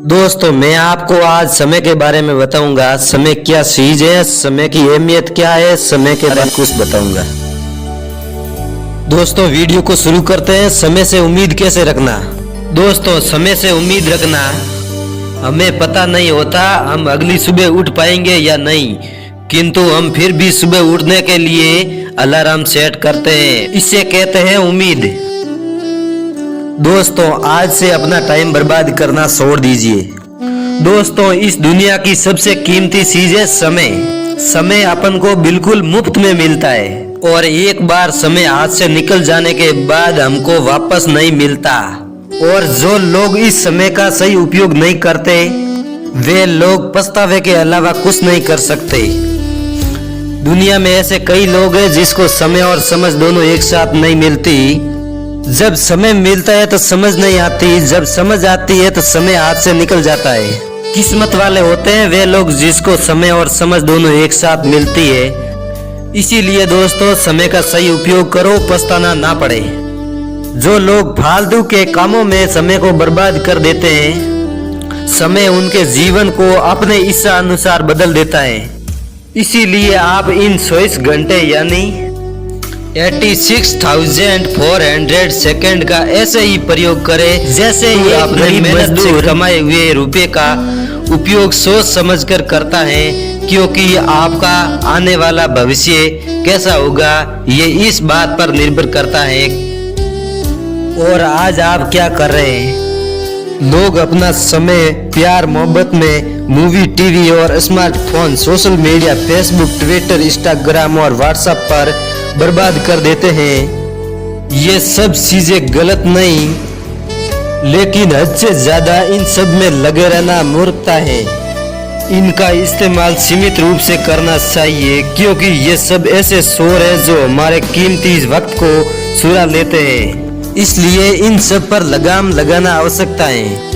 दोस्तों मैं आपको आज समय के बारे में बताऊंगा। समय क्या चीज है, समय की अहमियत क्या है, समय के बारे में कुछ बताऊंगा। दोस्तों वीडियो को शुरू करते हैं। समय से उम्मीद कैसे रखना। दोस्तों समय से उम्मीद रखना, हमें पता नहीं होता हम अगली सुबह उठ पाएंगे या नहीं, किंतु हम फिर भी सुबह उठने के लिए अलार्म सेट करते हैं। इसे कहते हैं उम्मीद। दोस्तों आज से अपना टाइम बर्बाद करना छोड़ दीजिए। दोस्तों इस दुनिया की सबसे कीमती चीज है समय। समय अपन को बिल्कुल मुफ्त में मिलता है और एक बार समय हाथ से निकल जाने के बाद हमको वापस नहीं मिलता। और जो लोग इस समय का सही उपयोग नहीं करते वे लोग पछतावे के अलावा कुछ नहीं कर सकते। दुनिया में ऐसे कई लोग हैं जिसको समय और समझ दोनों एक साथ नहीं मिलती। जब समय मिलता है तो समझ नहीं आती, जब समझ आती है तो समय हाथ से निकल जाता है। किस्मत वाले होते हैं वे लोग जिसको समय और समझ दोनों एक साथ मिलती है। इसीलिए दोस्तों समय का सही उपयोग करो, पछताना ना पड़े। जो लोग फालतू के कामों में समय को बर्बाद कर देते हैं, समय उनके जीवन को अपने इच्छा अनुसार बदल देता है। इसीलिए आप इन 24 घंटे यानी 86,400 सेकंड का ऐसे ही प्रयोग करें जैसे ही अपने मेहनत से कमाए हुए रुपए का उपयोग सोच समझकर करता है, क्योंकि आपका आने वाला भविष्य कैसा होगा ये इस बात पर निर्भर करता है। और आज आप क्या कर रहे हैं? लोग अपना समय प्यार मोहब्बत में मूवी, टीवी और smartphone, social media, Facebook, Twitter, Instagram और व्हाट्सएप पर बर्बाद कर देते हैं। ये सब चीजें गलत नहीं, लेकिन हद से ज्यादा इन सब में लगे रहना मूर्खता है। इनका इस्तेमाल सीमित रूप से करना चाहिए, क्योंकि ये सब ऐसे शोर है जो हमारे कीमती वक्त को चुरा लेते हैं। इसलिए इन सब पर लगाम लगाना आवश्यकता है।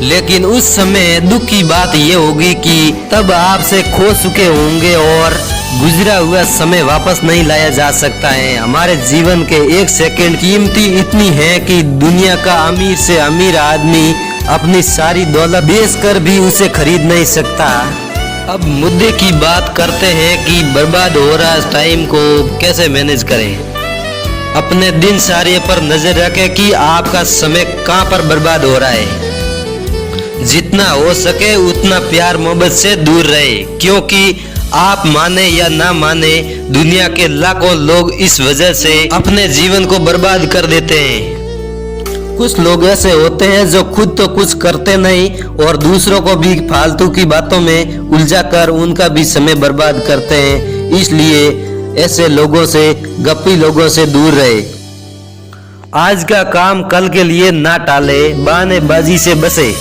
लेकिन उस समय दुख की बात ये होगी कि तब आपसे खो चुके होंगे और गुजरा हुआ समय वापस नहीं लाया जा सकता है। हमारे जीवन के एक सेकंड कीमती इतनी है कि दुनिया का अमीर से अमीर आदमी अपनी सारी दौलत बेचकर भी उसे खरीद नहीं सकता। अब मुद्दे की बात करते हैं कि बर्बाद हो रहा टाइम को कैसे मैनेज करें। अपने दिनचर्या पर नजर रखें कि आपका समय कहाँ पर बर्बाद हो रहा है। जितना हो सके उतना प्यार मोहब्बत से दूर रहे, क्योंकि आप माने या ना माने दुनिया के लाखों लोग इस वजह से अपने जीवन को बर्बाद कर देते हैं। कुछ लोग ऐसे होते हैं जो खुद तो कुछ करते नहीं और दूसरों को भी फालतू की बातों में उलझाकर उनका भी समय बर्बाद करते हैं। इसलिए ऐसे लोगों से, गप्पी लोगों से दूर रहे। आज का काम कल के लिए ना टाले, बहानेबाजी से बचे।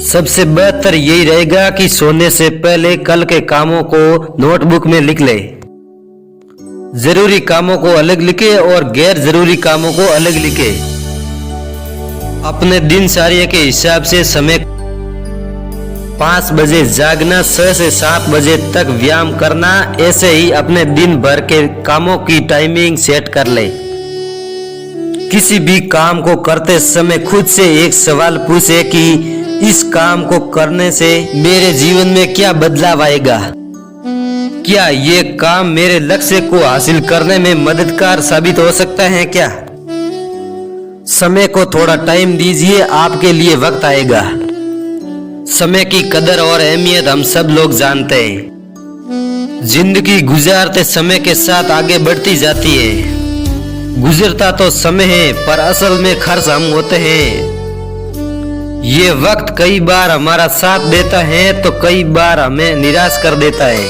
सबसे बेहतर यही रहेगा कि सोने से पहले कल के कामों को नोटबुक में लिख ले। जरूरी कामों को अलग लिखे और गैर जरूरी कामों को अलग लिखे। अपने दिनचर्या के हिसाब से समय 5 बजे जागना, 6 से 7 बजे तक व्यायाम करना। ऐसे ही अपने दिन भर के कामों की टाइमिंग सेट कर ले। किसी भी काम को करते समय खुद से एक सवाल पूछे कि इस काम को करने से मेरे जीवन में क्या बदलाव आएगा। क्या ये काम मेरे लक्ष्य को हासिल करने में मददगार साबित हो सकता है क्या? समय को थोड़ा टाइम दीजिए, आपके लिए वक्त आएगा। समय की कदर और अहमियत हम सब लोग जानते हैं। जिंदगी गुजारते समय के साथ आगे बढ़ती जाती है। गुजरता तो समय है पर असल में खर्च हम होते हैं। ये वक्त कई बार हमारा साथ देता है तो कई बार हमें निराश कर देता है।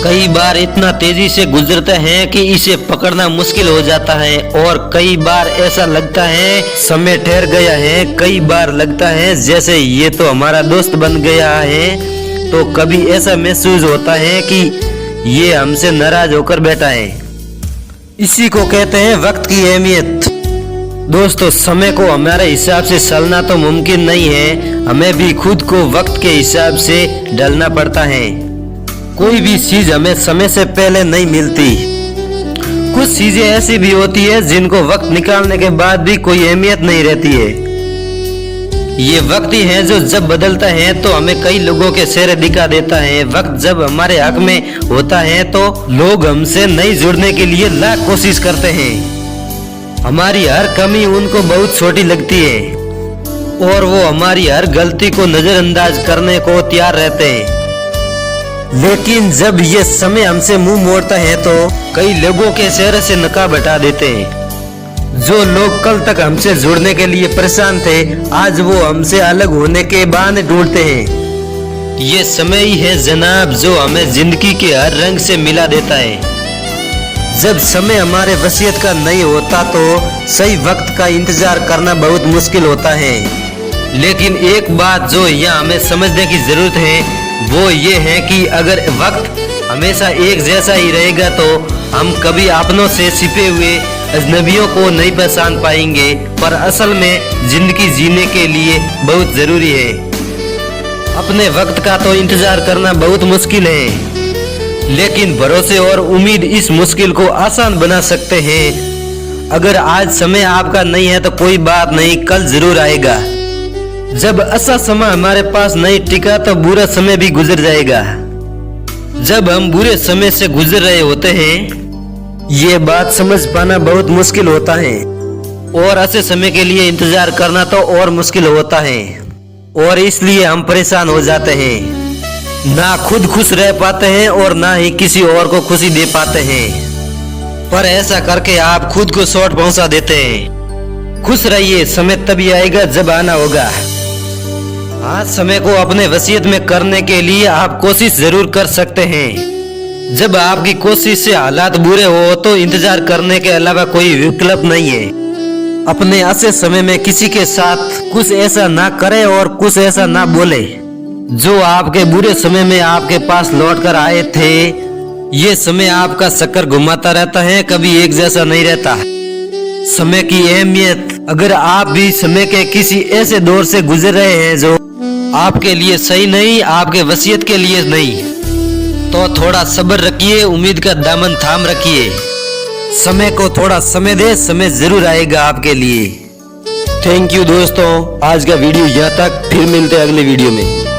कई बार इतना तेजी से गुजरता है कि इसे पकड़ना मुश्किल हो जाता है और कई बार ऐसा लगता है समय ठहर गया है। कई बार लगता है जैसे ये तो हमारा दोस्त बन गया है, तो कभी ऐसा महसूस होता है कि ये हमसे नाराज होकर बैठा है। इसी को कहते हैं वक्त की अहमियत। दोस्तों समय को हमारे हिसाब से चलना तो मुमकिन नहीं है, हमें भी खुद को वक्त के हिसाब से ढलना पड़ता है। कोई भी चीज हमें समय से पहले नहीं मिलती। कुछ चीजें ऐसी भी होती है जिनको वक्त निकालने के बाद भी कोई अहमियत नहीं रहती है। ये वक्त ही है जो जब बदलता है तो हमें कई लोगों के चेहरे दिखा देता है। वक्त जब हमारे हक में होता है तो लोग हमसे नहीं जुड़ने के लिए लाख कोशिश करते हैं। हमारी हर कमी उनको बहुत छोटी लगती है और वो हमारी हर गलती को नजरअंदाज करने को तैयार रहते हैं। लेकिन जब ये समय हमसे मुंह मोड़ता है तो कई लोगों के चेहरे से नकाब हटा देते हैं। जो लोग कल तक हमसे जुड़ने के लिए परेशान थे, आज वो हमसे अलग होने के बहाने ढूंढते हैं। ये समय ही है जनाब जो हमें जिंदगी के हर रंग से मिला देता है। जब समय हमारे वसीयत का नहीं होता तो सही वक्त का इंतजार करना बहुत मुश्किल होता है। लेकिन एक बात जो यहाँ हमें समझने की जरूरत है वो ये है कि अगर वक्त हमेशा एक जैसा ही रहेगा तो हम कभी अपनों से छिपे हुए अजनबियों को नहीं पहचान पाएंगे। पर असल में जिंदगी जीने के लिए बहुत जरूरी है। अपने वक्त का तो इंतजार करना बहुत मुश्किल है, लेकिन भरोसे और उम्मीद इस मुश्किल को आसान बना सकते हैं। अगर आज समय आपका नहीं है तो कोई बात नहीं, कल जरूर आएगा। जब अच्छा समय हमारे पास नहीं टिका तो बुरा समय भी गुजर जाएगा। जब हम बुरे समय से गुजर रहे होते हैं, ये बात समझ पाना बहुत मुश्किल होता है और अच्छे समय के लिए इंतजार करना तो और मुश्किल होता है। और इसलिए हम परेशान हो जाते हैं, ना खुद खुश रह पाते हैं और ना ही किसी और को खुशी दे पाते हैं। पर ऐसा करके आप खुद को चोट पहुंचा देते हैं। खुश रहिए, समय तभी आएगा जब आना होगा। आज समय को अपने वसीयत में करने के लिए आप कोशिश जरूर कर सकते हैं। जब आपकी कोशिश से हालात बुरे हो तो इंतजार करने के अलावा कोई विकल्प नहीं है। अपने अच्छे समय में किसी के साथ कुछ ऐसा ना करे और कुछ ऐसा ना बोले जो आपके बुरे समय में आपके पास लौट कर आए थे। ये समय आपका चक्कर घुमाता रहता है, कभी एक जैसा नहीं रहता। समय की अहमियत, अगर आप भी समय के किसी ऐसे दौर से गुजर रहे हैं जो आपके लिए सही नहीं, आपके वसीयत के लिए नहीं, तो थोड़ा सब्र रखिए, उम्मीद का दामन थाम रखिए। समय को थोड़ा समय दे, समय जरूर आएगा आपके लिए। थैंक यू दोस्तों, आज का वीडियो यहाँ तक, फिर मिलते हैं अगले वीडियो में।